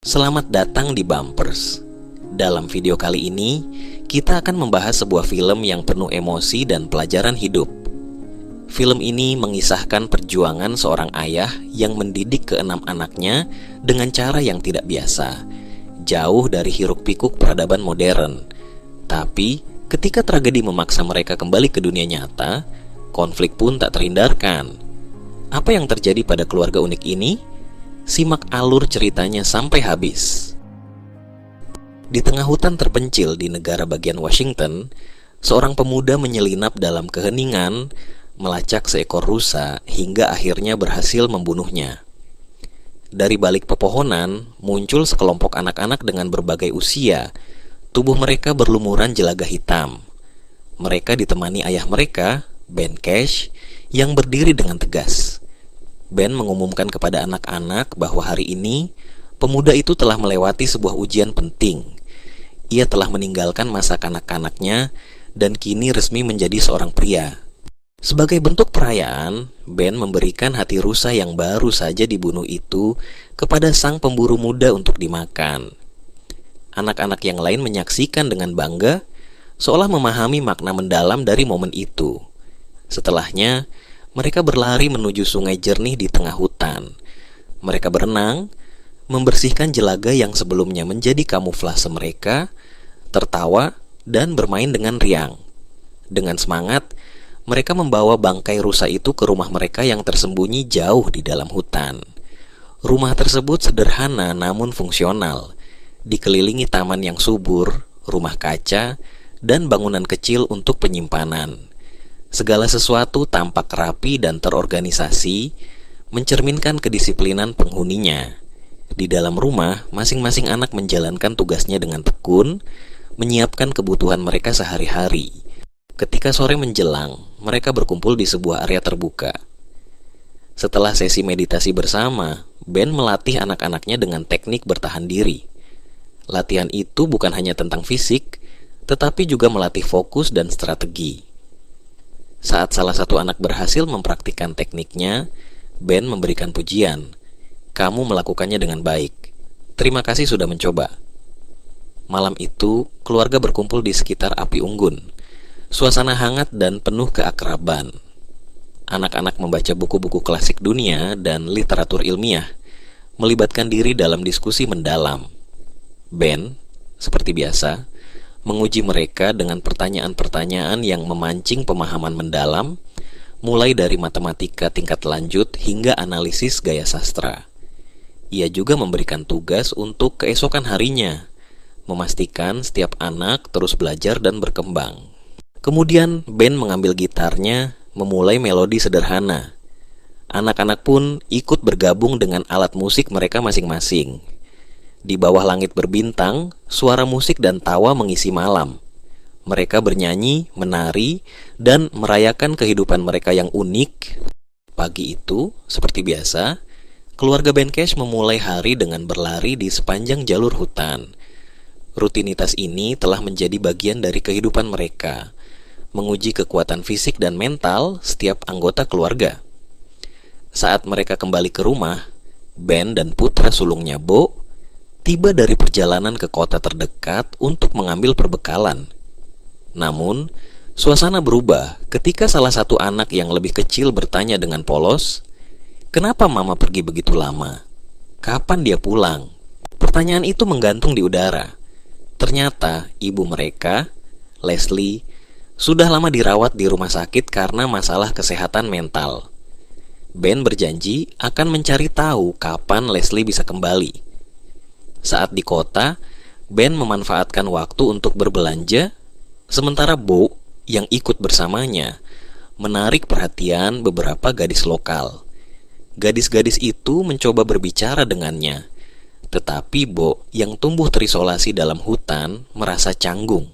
Selamat datang di Bumpers. Dalam video kali ini, kita akan membahas sebuah film yang penuh emosi dan pelajaran hidup. Film ini mengisahkan perjuangan seorang ayah yang mendidik keenam anaknya dengan cara yang tidak biasa, jauh dari hiruk-pikuk peradaban modern. Tapi, ketika tragedi memaksa mereka kembali ke dunia nyata, konflik pun tak terhindarkan. Apa yang terjadi pada keluarga unik ini? Simak alur ceritanya sampai habis. Di tengah hutan terpencil di negara bagian Washington, seorang pemuda menyelinap dalam keheningan, melacak seekor rusa hingga akhirnya berhasil membunuhnya. Dari balik pepohonan, muncul sekelompok anak-anak dengan berbagai usia. Tubuh mereka berlumuran jelaga hitam. Mereka ditemani ayah mereka, Ben Cash, yang berdiri dengan tegas. Ben mengumumkan kepada anak-anak bahwa hari ini pemuda itu telah melewati sebuah ujian penting. Ia telah meninggalkan masa kanak-kanaknya dan kini resmi menjadi seorang pria. Sebagai bentuk perayaan, Ben memberikan hati rusa yang baru saja dibunuh itu kepada sang pemburu muda untuk dimakan. Anak-anak yang lain menyaksikan dengan bangga, seolah memahami makna mendalam dari momen itu. Setelahnya, mereka berlari menuju sungai jernih di tengah hutan. Mereka berenang, membersihkan jelaga yang sebelumnya menjadi kamuflase mereka, tertawa, dan bermain dengan riang. Dengan semangat, mereka membawa bangkai rusa itu ke rumah mereka yang tersembunyi jauh di dalam hutan. Rumah tersebut sederhana namun fungsional, dikelilingi taman yang subur, rumah kaca, dan bangunan kecil untuk penyimpanan. Segala sesuatu tampak rapi dan terorganisasi, mencerminkan kedisiplinan penghuninya. Di dalam rumah, masing-masing anak menjalankan tugasnya dengan tekun, menyiapkan kebutuhan mereka sehari-hari. Ketika sore menjelang, mereka berkumpul di sebuah area terbuka. Setelah sesi meditasi bersama, Ben melatih anak-anaknya dengan teknik bertahan diri. Latihan itu bukan hanya tentang fisik, tetapi juga melatih fokus dan strategi. Saat salah satu anak berhasil mempraktikkan tekniknya, Ben memberikan pujian. "Kamu melakukannya dengan baik. Terima kasih sudah mencoba." Malam itu, keluarga berkumpul di sekitar api unggun. Suasana hangat dan penuh keakraban. Anak-anak membaca buku-buku klasik dunia dan literatur ilmiah, melibatkan diri dalam diskusi mendalam. Ben, seperti biasa, menguji mereka dengan pertanyaan-pertanyaan yang memancing pemahaman mendalam, mulai dari matematika tingkat lanjut hingga analisis gaya sastra. Ia juga memberikan tugas untuk keesokan harinya, memastikan setiap anak terus belajar dan berkembang. Kemudian Ben mengambil gitarnya, memulai melodi sederhana. Anak-anak pun ikut bergabung dengan alat musik mereka masing-masing. Di bawah langit berbintang, suara musik dan tawa mengisi malam. Mereka bernyanyi, menari, dan merayakan kehidupan mereka yang unik. Pagi itu, seperti biasa, keluarga Ben Cash memulai hari dengan berlari di sepanjang jalur hutan. Rutinitas ini telah menjadi bagian dari kehidupan mereka, menguji kekuatan fisik dan mental setiap anggota keluarga. Saat mereka kembali ke rumah, Ben dan putra sulungnya Bo tiba dari perjalanan ke kota terdekat untuk mengambil perbekalan. Namun, suasana berubah ketika salah satu anak yang lebih kecil bertanya dengan polos, "Kenapa mama pergi begitu lama? Kapan dia pulang?" Pertanyaan itu menggantung di udara. Ternyata ibu mereka, Leslie, sudah lama dirawat di rumah sakit karena masalah kesehatan mental. Ben berjanji akan mencari tahu kapan Leslie bisa kembali. Saat di kota, Ben memanfaatkan waktu untuk berbelanja, sementara Bo yang ikut bersamanya menarik perhatian beberapa gadis lokal. Gadis-gadis itu mencoba berbicara dengannya, tetapi Bo yang tumbuh terisolasi dalam hutan merasa canggung.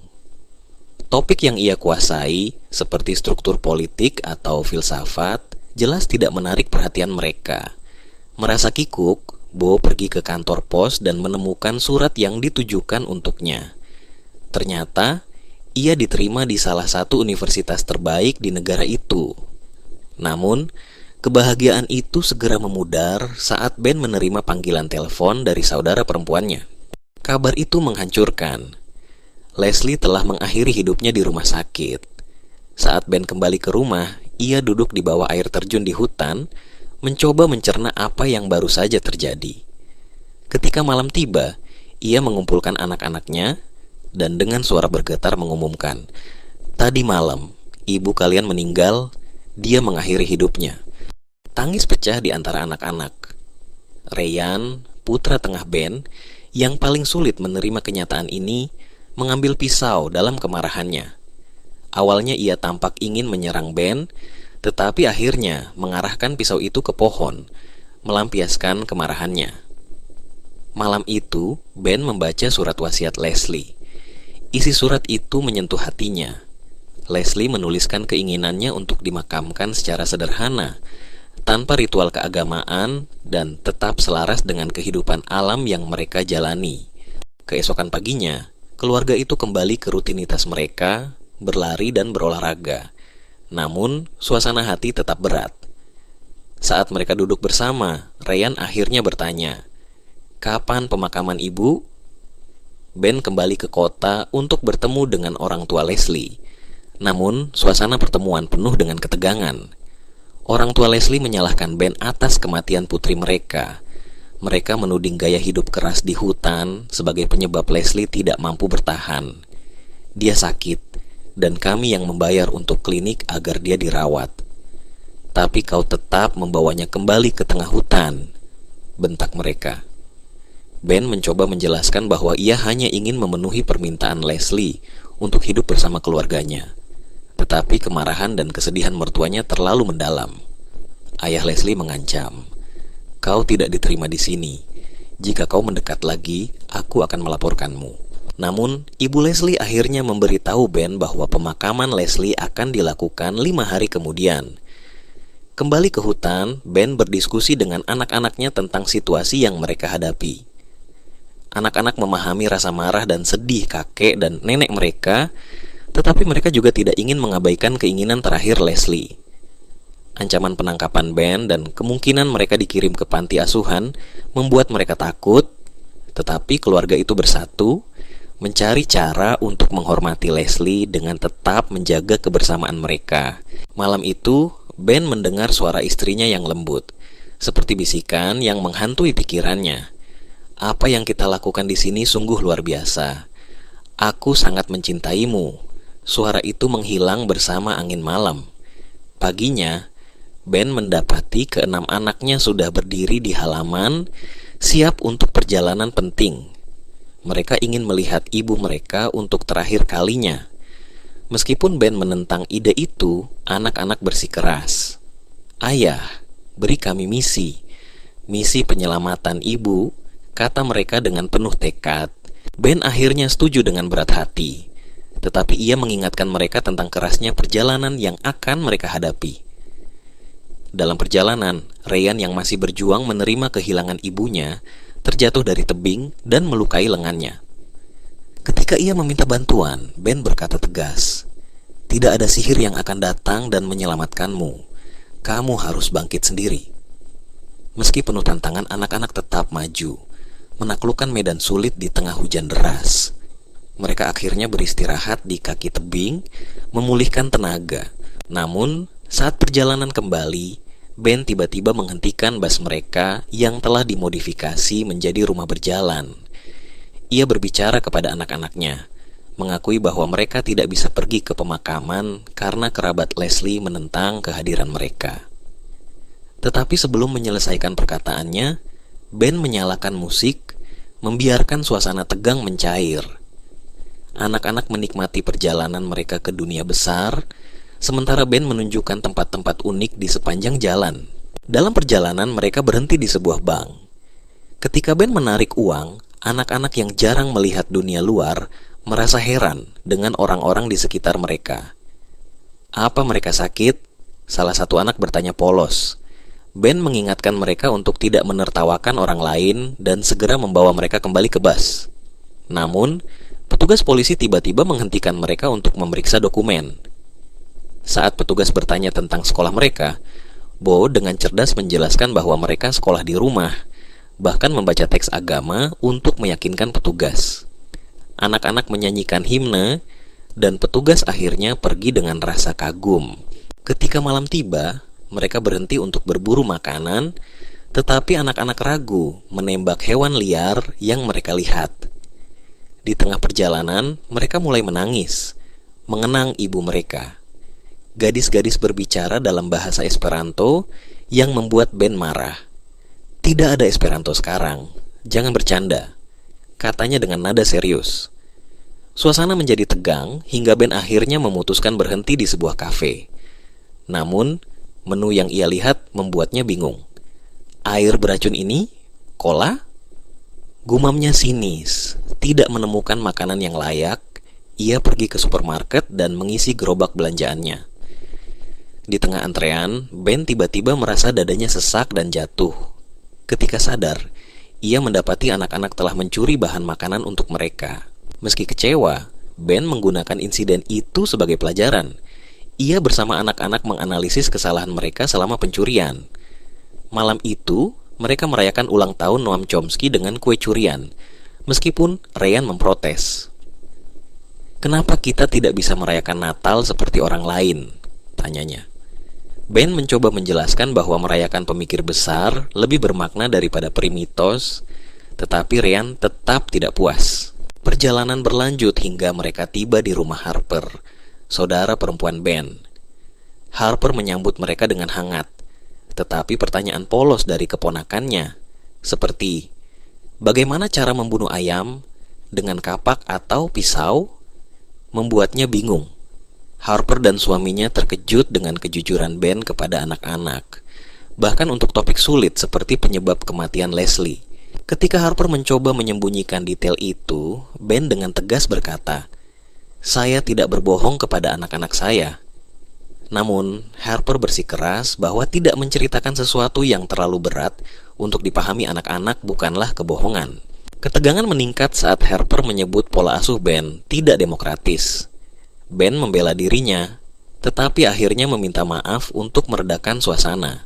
Topik yang ia kuasai, seperti struktur politik atau filsafat, jelas tidak menarik perhatian mereka. Merasa kikuk, Bo pergi ke kantor pos dan menemukan surat yang ditujukan untuknya. Ternyata, ia diterima di salah satu universitas terbaik di negara itu. Namun, Kebahagiaan itu segera memudar saat Ben menerima panggilan telepon dari saudara perempuannya. Kabar itu menghancurkan. Leslie telah mengakhiri hidupnya di rumah sakit. Saat Ben kembali ke rumah, ia duduk di bawah air terjun di hutan, mencoba mencerna apa yang baru saja terjadi. Ketika malam tiba, ia mengumpulkan anak-anaknya dan dengan suara bergetar mengumumkan, "Tadi malam, ibu kalian meninggal, dia mengakhiri hidupnya." Tangis pecah di antara anak-anak. Ryan, putra tengah Ben, yang paling sulit menerima kenyataan ini, mengambil pisau dalam kemarahannya. Awalnya ia tampak ingin menyerang Ben, tetapi akhirnya mengarahkan pisau itu ke pohon, melampiaskan kemarahannya. Malam itu, Ben membaca surat wasiat Leslie. Isi surat itu menyentuh hatinya. Leslie menuliskan keinginannya untuk dimakamkan secara sederhana, tanpa ritual keagamaan, dan tetap selaras dengan kehidupan alam yang mereka jalani. Keesokan paginya, keluarga itu kembali ke rutinitas mereka, berlari dan berolahraga. Namun, suasana hati tetap berat. Saat mereka duduk bersama, Ryan akhirnya bertanya, "Kapan pemakaman ibu?" Ben kembali ke kota untuk bertemu dengan orang tua Leslie. Namun, suasana pertemuan penuh dengan ketegangan. Orang tua Leslie menyalahkan Ben atas kematian putri mereka. Mereka menuding gaya hidup keras di hutan sebagai penyebab Leslie tidak mampu bertahan. "Dia sakit, dan kami yang membayar untuk klinik agar dia dirawat. Tapi kau tetap membawanya kembali ke tengah hutan," bentak mereka. Ben mencoba menjelaskan bahwa ia hanya ingin memenuhi permintaan Leslie untuk hidup bersama keluarganya. Tetapi kemarahan dan kesedihan mertuanya terlalu mendalam. Ayah Leslie mengancam, "Kau tidak diterima di sini. Jika kau mendekat lagi, aku akan melaporkanmu." Namun, ibu Leslie akhirnya memberitahu Ben bahwa pemakaman Leslie akan dilakukan 5 hari kemudian. Kembali ke hutan, Ben berdiskusi dengan anak-anaknya tentang situasi yang mereka hadapi. Anak-anak memahami rasa marah dan sedih kakek dan nenek mereka, tetapi mereka juga tidak ingin mengabaikan keinginan terakhir Leslie. Ancaman penangkapan Ben dan kemungkinan mereka dikirim ke panti asuhan membuat mereka takut, tetapi keluarga itu bersatu, mencari cara untuk menghormati Leslie dengan tetap menjaga kebersamaan mereka. Malam itu, Ben mendengar suara istrinya yang lembut, seperti bisikan yang menghantui pikirannya. "Apa yang kita lakukan di sini sungguh luar biasa. Aku sangat mencintaimu." Suara itu menghilang bersama angin malam. Paginya, Ben mendapati keenam anaknya sudah berdiri di halaman, siap untuk perjalanan penting. Mereka ingin melihat ibu mereka untuk terakhir kalinya. Meskipun Ben menentang ide itu, anak-anak bersikeras. "Ayah, beri kami misi penyelamatan ibu," kata mereka dengan penuh tekad. Ben akhirnya setuju dengan berat hati. Tetapi ia mengingatkan mereka tentang kerasnya perjalanan yang akan mereka hadapi. Dalam perjalanan, Ryan yang masih berjuang menerima kehilangan ibunya, terjatuh dari tebing dan melukai lengannya. Ketika ia meminta bantuan, Ben berkata tegas, "Tidak ada sihir yang akan datang dan menyelamatkanmu. Kamu harus bangkit sendiri." Meski penuh tantangan, anak-anak tetap maju, menaklukkan medan sulit di tengah hujan deras. Mereka akhirnya beristirahat di kaki tebing, memulihkan tenaga. Namun, saat perjalanan kembali, Ben tiba-tiba menghentikan bas mereka yang telah dimodifikasi menjadi rumah berjalan. Ia berbicara kepada anak-anaknya, mengakui bahwa mereka tidak bisa pergi ke pemakaman karena kerabat Leslie menentang kehadiran mereka. Tetapi sebelum menyelesaikan perkataannya, Ben menyalakan musik, membiarkan suasana tegang mencair. Anak-anak menikmati perjalanan mereka ke dunia besar, sementara Ben menunjukkan tempat-tempat unik di sepanjang jalan. Dalam perjalanan mereka berhenti di sebuah bank. Ketika Ben menarik uang, anak-anak yang jarang melihat dunia luar merasa heran dengan orang-orang di sekitar mereka. "Apa mereka sakit?" salah satu anak bertanya polos. Ben mengingatkan mereka untuk tidak menertawakan orang lain dan segera membawa mereka kembali ke bus. Namun, petugas polisi tiba-tiba menghentikan mereka untuk memeriksa dokumen. Saat petugas bertanya tentang sekolah mereka, Bo dengan cerdas menjelaskan bahwa mereka sekolah di rumah, bahkan membaca teks agama untuk meyakinkan petugas. Anak-anak menyanyikan himne, dan petugas akhirnya pergi dengan rasa kagum. Ketika malam tiba, mereka berhenti untuk berburu makanan, tetapi anak-anak ragu menembak hewan liar yang mereka lihat. Di tengah perjalanan, mereka mulai menangis, mengenang ibu mereka. Gadis-gadis berbicara dalam bahasa Esperanto yang membuat Ben marah. "Tidak ada Esperanto sekarang, jangan bercanda," katanya dengan nada serius. Suasana menjadi tegang hingga Ben akhirnya memutuskan berhenti di sebuah kafe. Namun, menu yang ia lihat membuatnya bingung. Air beracun ini? Cola? Gumamnya sinis. Tidak menemukan makanan yang layak, ia pergi ke supermarket dan mengisi gerobak belanjaannya. Di tengah antrean, Ben tiba-tiba merasa dadanya sesak dan jatuh. Ketika sadar, ia mendapati anak-anak telah mencuri bahan makanan untuk mereka. Meski kecewa, Ben menggunakan insiden itu sebagai pelajaran. Ia bersama anak-anak menganalisis kesalahan mereka selama pencurian. Malam itu, mereka merayakan ulang tahun Noam Chomsky dengan kue curian, meskipun Ryan memprotes. "Kenapa kita tidak bisa merayakan Natal seperti orang lain?" tanyanya. Ben mencoba menjelaskan bahwa merayakan pemikir besar lebih bermakna daripada primitos, tetapi Ryan tetap tidak puas. Perjalanan berlanjut hingga mereka tiba di rumah Harper, saudara perempuan Ben. Harper menyambut mereka dengan hangat, tetapi pertanyaan polos dari keponakannya, seperti bagaimana cara membunuh ayam dengan kapak atau pisau, membuatnya bingung. Harper dan suaminya terkejut dengan kejujuran Ben kepada anak-anak, bahkan untuk topik sulit seperti penyebab kematian Leslie. Ketika Harper mencoba menyembunyikan detail itu, Ben dengan tegas berkata, "Saya tidak berbohong kepada anak-anak saya." Namun, Harper bersikeras bahwa tidak menceritakan sesuatu yang terlalu berat untuk dipahami anak-anak bukanlah kebohongan. Ketegangan meningkat saat Harper menyebut pola asuh Ben tidak demokratis. Ben membela dirinya, tetapi akhirnya meminta maaf untuk meredakan suasana.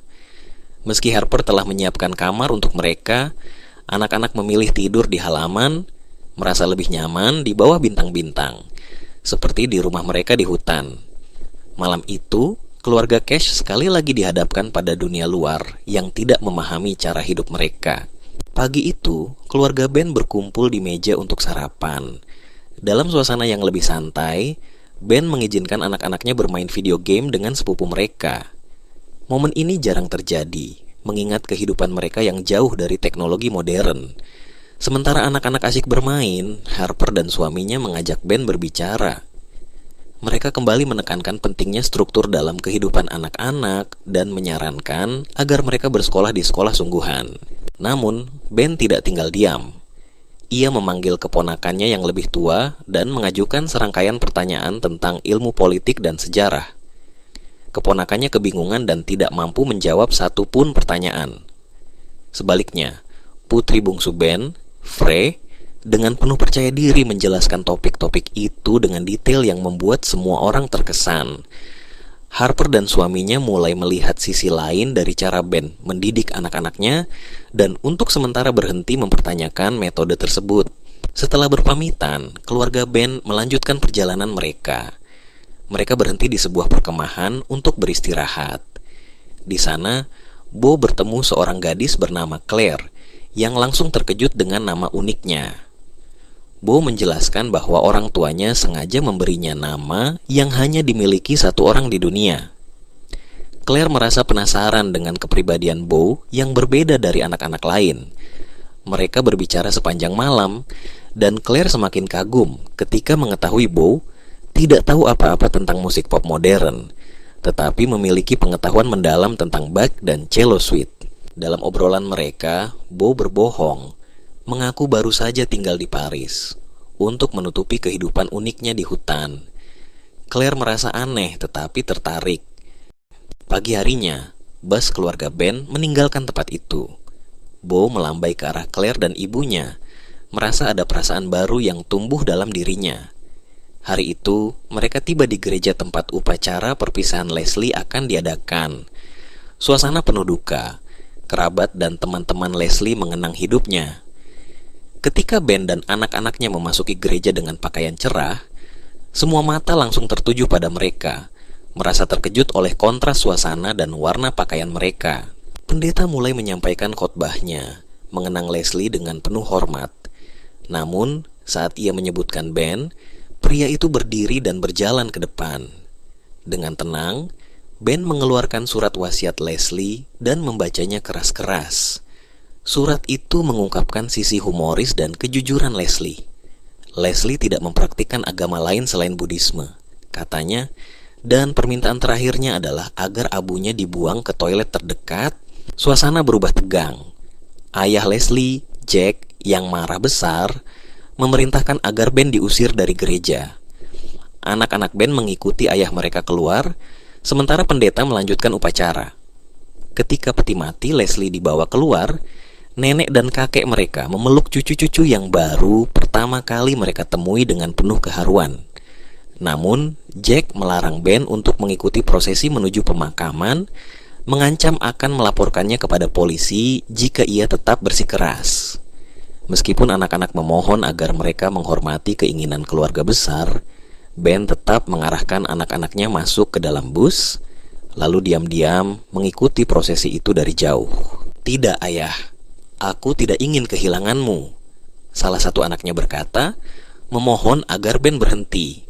Meski Harper telah menyiapkan kamar untuk mereka, anak-anak memilih tidur di halaman, merasa lebih nyaman di bawah bintang-bintang, seperti di rumah mereka di hutan. Malam itu, keluarga Cash sekali lagi dihadapkan pada dunia luar yang tidak memahami cara hidup mereka. Pagi itu, keluarga Ben berkumpul di meja untuk sarapan. Dalam suasana yang lebih santai, Ben mengizinkan anak-anaknya bermain video game dengan sepupu mereka. Momen ini jarang terjadi, mengingat kehidupan mereka yang jauh dari teknologi modern. Sementara anak-anak asik bermain, Harper dan suaminya mengajak Ben berbicara. Mereka kembali menekankan pentingnya struktur dalam kehidupan anak-anak dan menyarankan agar mereka bersekolah di sekolah sungguhan. Namun, Ben tidak tinggal diam. Ia memanggil keponakannya yang lebih tua dan mengajukan serangkaian pertanyaan tentang ilmu politik dan sejarah. Keponakannya kebingungan dan tidak mampu menjawab satu pun pertanyaan. Sebaliknya, putri bungsu Ben, Frey, dengan penuh percaya diri menjelaskan topik-topik itu dengan detail yang membuat semua orang terkesan. Harper dan suaminya mulai melihat sisi lain dari cara Ben mendidik anak-anaknya dan untuk sementara berhenti mempertanyakan metode tersebut. Setelah berpamitan, keluarga Ben melanjutkan perjalanan mereka. Mereka berhenti di sebuah perkemahan untuk beristirahat. Di sana, Bo bertemu seorang gadis bernama Claire yang langsung terkejut dengan nama uniknya. Bo menjelaskan bahwa orang tuanya sengaja memberinya nama yang hanya dimiliki satu orang di dunia. Claire merasa penasaran dengan kepribadian Bo yang berbeda dari anak-anak lain. Mereka berbicara sepanjang malam, dan Claire semakin kagum ketika mengetahui Bo tidak tahu apa-apa tentang musik pop modern, tetapi memiliki pengetahuan mendalam tentang Bach dan cello suite. Dalam obrolan mereka, Bo berbohong, mengaku baru saja tinggal di Paris untuk menutupi kehidupan uniknya di hutan. Claire merasa aneh tetapi tertarik. Pagi harinya, bus keluarga Ben meninggalkan tempat itu. Bo melambai ke arah Claire dan ibunya, merasa ada perasaan baru yang tumbuh dalam dirinya. Hari itu, mereka tiba di gereja tempat upacara perpisahan Leslie akan diadakan. Suasana penuh duka. Kerabat dan teman-teman Leslie mengenang hidupnya. Ketika Ben dan anak-anaknya memasuki gereja dengan pakaian cerah, semua mata langsung tertuju pada mereka, merasa terkejut oleh kontras suasana dan warna pakaian mereka. Pendeta mulai menyampaikan khotbahnya, mengenang Leslie dengan penuh hormat. Namun, saat ia menyebutkan Ben, pria itu berdiri dan berjalan ke depan. Dengan tenang, Ben mengeluarkan surat wasiat Leslie dan membacanya keras-keras. Surat itu mengungkapkan sisi humoris dan kejujuran Leslie. Leslie tidak mempraktikkan agama lain selain Buddhisme, katanya, dan permintaan terakhirnya adalah agar abunya dibuang ke toilet terdekat. Suasana berubah tegang. Ayah Leslie, Jack, yang marah besar, memerintahkan agar Ben diusir dari gereja. Anak-anak Ben mengikuti ayah mereka keluar, sementara pendeta melanjutkan upacara. Ketika peti mati Leslie dibawa keluar, nenek dan kakek mereka memeluk cucu-cucu yang baru pertama kali mereka temui dengan penuh keharuan. Namun, Jack melarang Ben untuk mengikuti prosesi menuju pemakaman, mengancam akan melaporkannya kepada polisi jika ia tetap bersikeras. Meskipun anak-anak memohon agar mereka menghormati keinginan keluarga besar, Ben tetap mengarahkan anak-anaknya masuk ke dalam bus, lalu diam-diam mengikuti prosesi itu dari jauh. "Tidak, ayah, aku tidak ingin kehilanganmu," salah satu anaknya berkata, memohon agar Ben berhenti.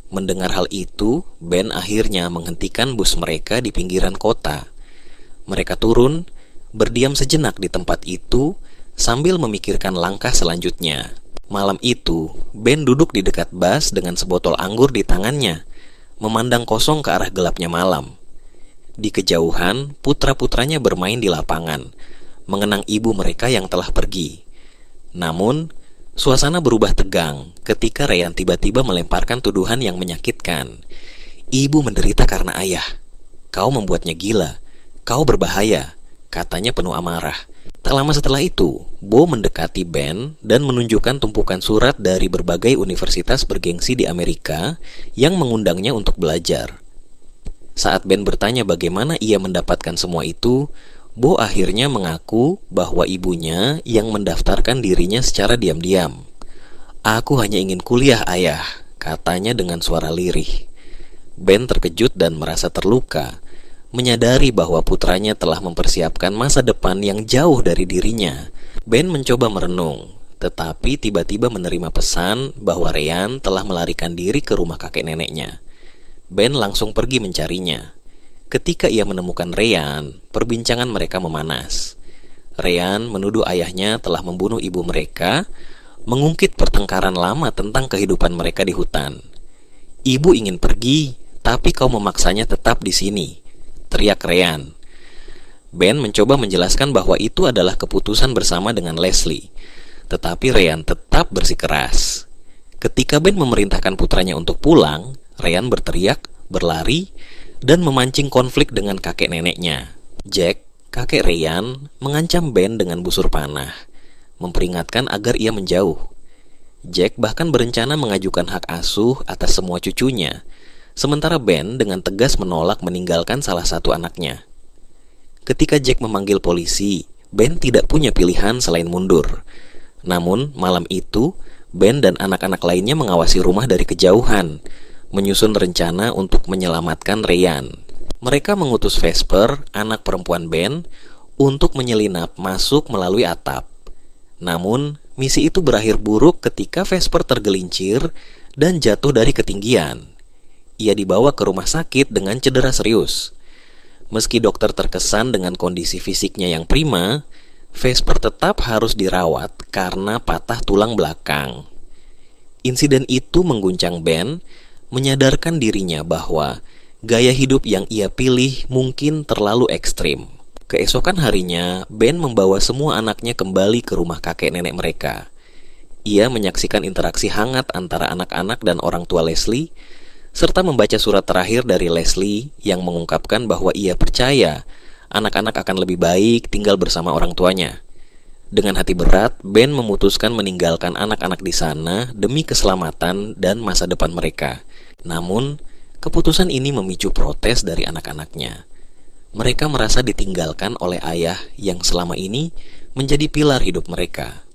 Mendengar hal itu, Ben akhirnya menghentikan bus mereka di pinggiran kota. Mereka turun, berdiam sejenak di tempat itu, sambil memikirkan langkah selanjutnya. Malam itu, Ben duduk di dekat bus dengan sebotol anggur di tangannya, memandang kosong ke arah gelapnya malam. Di kejauhan, putra-putranya bermain di lapangan, mengenang ibu mereka yang telah pergi. Namun, suasana berubah tegang ketika Ryan tiba-tiba melemparkan tuduhan yang menyakitkan. "Ibu menderita karena ayah. Kau membuatnya gila. Kau berbahaya," katanya penuh amarah. Tak lama setelah itu, Bo mendekati Ben dan menunjukkan tumpukan surat dari berbagai universitas bergengsi di Amerika yang mengundangnya untuk belajar. Saat Ben bertanya bagaimana ia mendapatkan semua itu, Bo akhirnya mengaku bahwa ibunya yang mendaftarkan dirinya secara diam-diam. "Aku hanya ingin kuliah, ayah," katanya dengan suara lirih. Ben terkejut dan merasa terluka, menyadari bahwa putranya telah mempersiapkan masa depan yang jauh dari dirinya. Ben mencoba merenung, tetapi tiba-tiba menerima pesan bahwa Ryan telah melarikan diri ke rumah kakek neneknya. Ben langsung pergi mencarinya. Ketika ia menemukan Ryan, perbincangan mereka memanas. Ryan menuduh ayahnya telah membunuh ibu mereka, mengungkit pertengkaran lama tentang kehidupan mereka di hutan. "Ibu ingin pergi, tapi kau memaksanya tetap di sini," teriak Ryan. Ben mencoba menjelaskan bahwa itu adalah keputusan bersama dengan Leslie, tetapi Ryan tetap bersikeras. Ketika Ben memerintahkan putranya untuk pulang, Ryan berteriak, berlari, dan memancing konflik dengan kakek neneknya. Jack, kakek Ryan, mengancam Ben dengan busur panah, memperingatkan agar ia menjauh. Jack bahkan berencana mengajukan hak asuh atas semua cucunya, sementara Ben dengan tegas menolak meninggalkan salah satu anaknya. Ketika Jack memanggil polisi, Ben tidak punya pilihan selain mundur. Namun, malam itu, Ben dan anak-anak lainnya mengawasi rumah dari kejauhan, menyusun rencana untuk menyelamatkan Ryan. Mereka mengutus Vesper, anak perempuan Ben, untuk menyelinap masuk melalui atap. Namun, misi itu berakhir buruk ketika Vesper tergelincir dan jatuh dari ketinggian. Ia dibawa ke rumah sakit dengan cedera serius. Meski dokter terkesan dengan kondisi fisiknya yang prima, Vesper tetap harus dirawat karena patah tulang belakang. Insiden itu mengguncang Ben, menyadarkan dirinya bahwa gaya hidup yang ia pilih mungkin terlalu ekstrim. Keesokan harinya, Ben membawa semua anaknya kembali ke rumah kakek nenek mereka. Ia menyaksikan interaksi hangat antara anak-anak dan orang tua Leslie, serta membaca surat terakhir dari Leslie yang mengungkapkan bahwa ia percaya anak-anak akan lebih baik tinggal bersama orang tuanya. Dengan hati berat, Ben memutuskan meninggalkan anak-anak di sana demi keselamatan dan masa depan mereka. Namun, keputusan ini memicu protes dari anak-anaknya. Mereka merasa ditinggalkan oleh ayah yang selama ini menjadi pilar hidup mereka.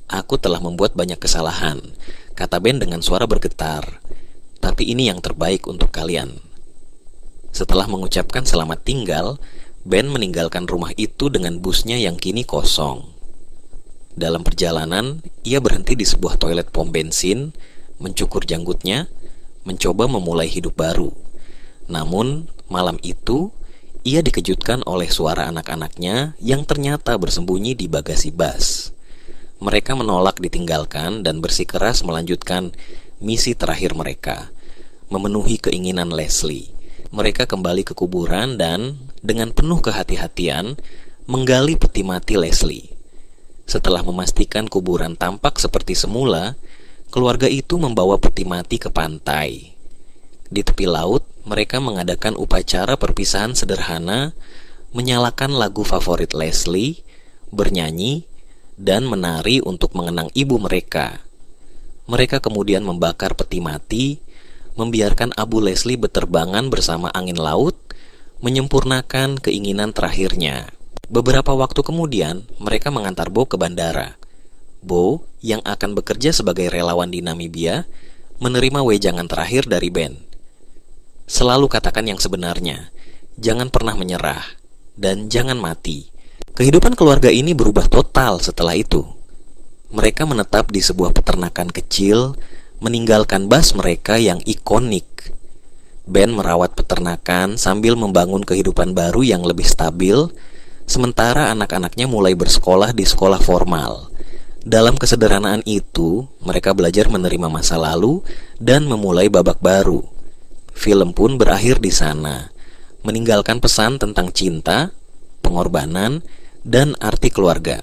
"Aku telah membuat banyak kesalahan," kata Ben dengan suara bergetar. "Tapi ini yang terbaik untuk kalian." Setelah mengucapkan selamat tinggal, Ben meninggalkan rumah itu dengan busnya yang kini kosong. Dalam perjalanan, ia berhenti di sebuah toilet pom bensin, mencukur janggutnya, mencoba memulai hidup baru. Namun, malam itu, ia dikejutkan oleh suara anak-anaknya yang ternyata bersembunyi di bagasi bus. Mereka menolak ditinggalkan dan bersikeras melanjutkan misi terakhir mereka, memenuhi keinginan Leslie. Mereka kembali ke kuburan dan, dengan penuh kehati-hatian, menggali peti mati Leslie. Setelah memastikan kuburan tampak seperti semula, keluarga itu membawa peti mati ke pantai. Di tepi laut, mereka mengadakan upacara perpisahan sederhana, menyalakan lagu favorit Leslie, bernyanyi, dan menari untuk mengenang ibu mereka. Mereka kemudian membakar peti mati, membiarkan abu Leslie berterbangan bersama angin laut, menyempurnakan keinginan terakhirnya. Beberapa waktu kemudian, mereka mengantar Bo ke bandara. Bo, yang akan bekerja sebagai relawan di Namibia, menerima wejangan terakhir dari Ben. "Selalu katakan yang sebenarnya, jangan pernah menyerah, dan jangan mati." Kehidupan keluarga ini berubah total setelah itu. Mereka menetap di sebuah peternakan kecil, meninggalkan bus mereka yang ikonik. Ben merawat peternakan sambil membangun kehidupan baru yang lebih stabil, sementara anak-anaknya mulai bersekolah di sekolah formal. Dalam kesederhanaan itu, mereka belajar menerima masa lalu dan memulai babak baru. Film pun berakhir di sana, meninggalkan pesan tentang cinta, pengorbanan, dan arti keluarga.